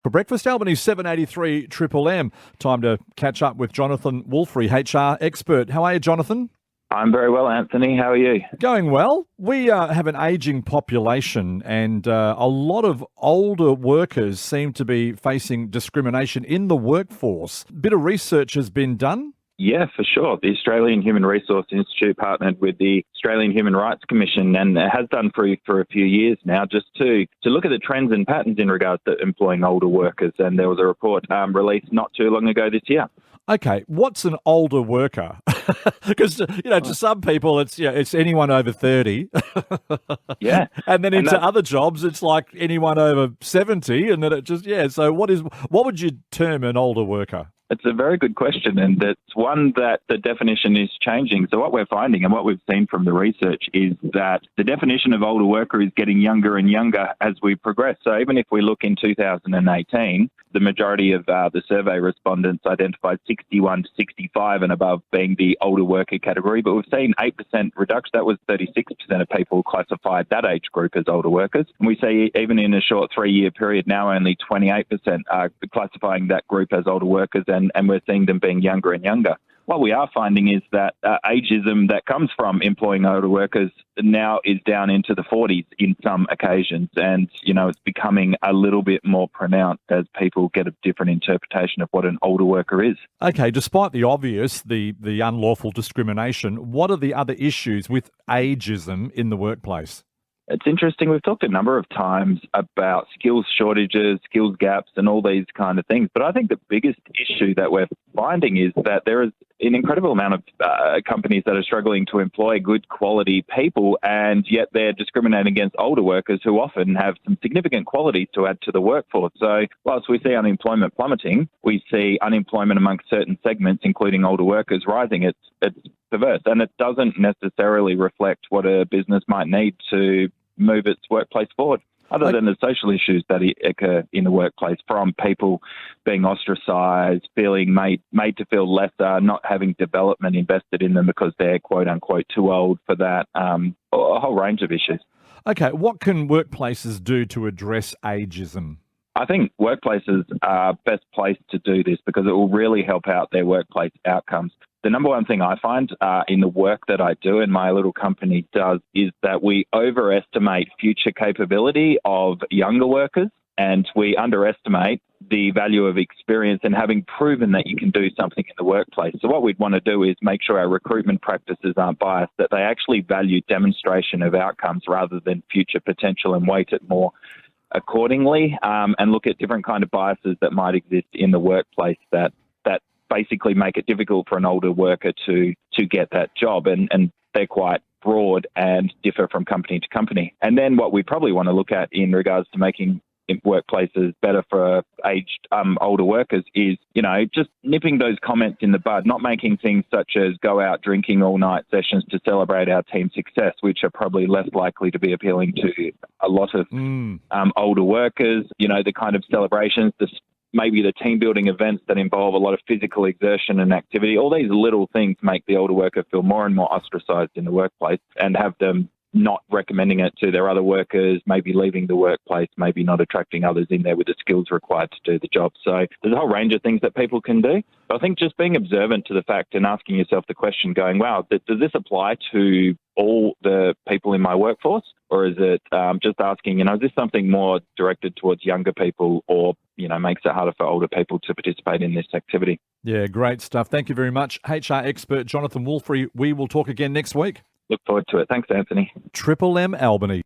For breakfast, Albany 783 Triple M. Time to catch up with Jonathon Woolfrey, HR expert. How are you, Jonathan? I'm very well, Anthony. How are you? Going well. We have an ageing population, and a lot of older workers seem to be facing discrimination in the workforce. A bit of research has been done. Yeah, for sure. The Australian Human Resource Institute partnered with the Australian Human Rights Commission and has done for a few years now just to look at the trends and patterns in regards to employing older workers. And there was a report released not too long ago this year. Okay, what's an older worker? Because to some people it's anyone over 30. Yeah, and then into other jobs it's like anyone over 70, and then it just So what would you term an older worker? It's a very good question, and it's one that the definition is changing. So what we're finding and what we've seen from the research is that the definition of older worker is getting younger and younger as we progress. So even if we look in 2018, the majority of the survey respondents identified 61 to 65 and above being the older worker category, but we've seen 8% reduction. That was 36% of people classified that age group as older workers. And we see even in a short 3-year period now, only 28% are classifying that group as older workers, and we're seeing them being younger and younger. What we are finding is that ageism that comes from employing older workers now is down into the 40s in some occasions. And, it's becoming a little bit more pronounced as people get a different interpretation of what an older worker is. Okay, despite the obvious, the unlawful discrimination, what are the other issues with ageism in the workplace? It's interesting. We've talked a number of times about skills shortages, skills gaps, and all these kind of things. But I think the biggest issue that we're finding is that there is an incredible amount of companies that are struggling to employ good quality people, and yet they're discriminating against older workers who often have some significant qualities to add to the workforce. So whilst we see unemployment plummeting, we see unemployment amongst certain segments, including older workers, rising. It's perverse, and it doesn't necessarily reflect what a business might need to move its workplace forward, other than the social issues that occur in the workplace, from people being ostracised, feeling made to feel lesser, not having development invested in them because they're quote unquote too old for that, a whole range of issues. Okay, what can workplaces do to address ageism? I think workplaces are best placed to do this because it will really help out their workplace outcomes. The number one thing I find in the work that I do and my little company does is that we overestimate future capability of younger workers, and we underestimate the value of experience and having proven that you can do something in the workplace. So what we'd want to do is make sure our recruitment practices aren't biased, that they actually value demonstration of outcomes rather than future potential, and weight it more accordingly, and look at different kind of biases that might exist in the workplace that basically make it difficult for an older worker to get that job. And they're quite broad and differ from company to company. And then what we probably want to look at in regards to making workplaces better for aged older workers is, just nipping those comments in the bud, not making things such as go out drinking all night sessions to celebrate our team success, which are probably less likely to be appealing to a lot of older workers. The kind of celebrations, maybe the team building events that involve a lot of physical exertion and activity. All these little things make the older worker feel more and more ostracised in the workplace, and have them not recommending it to their other workers, maybe leaving the workplace, maybe not attracting others in there with the skills required to do the job. So there's a whole range of things that people can do. But I think just being observant to the fact and asking yourself the question going, wow, does this apply to all the people in my workforce? Or is it just asking, is this something more directed towards younger people, or, makes it harder for older people to participate in this activity? Yeah, great stuff. Thank you very much. HR expert Jonathon Woolfrey. We will talk again next week. Look forward to it. Thanks, Anthony. Triple M Albany.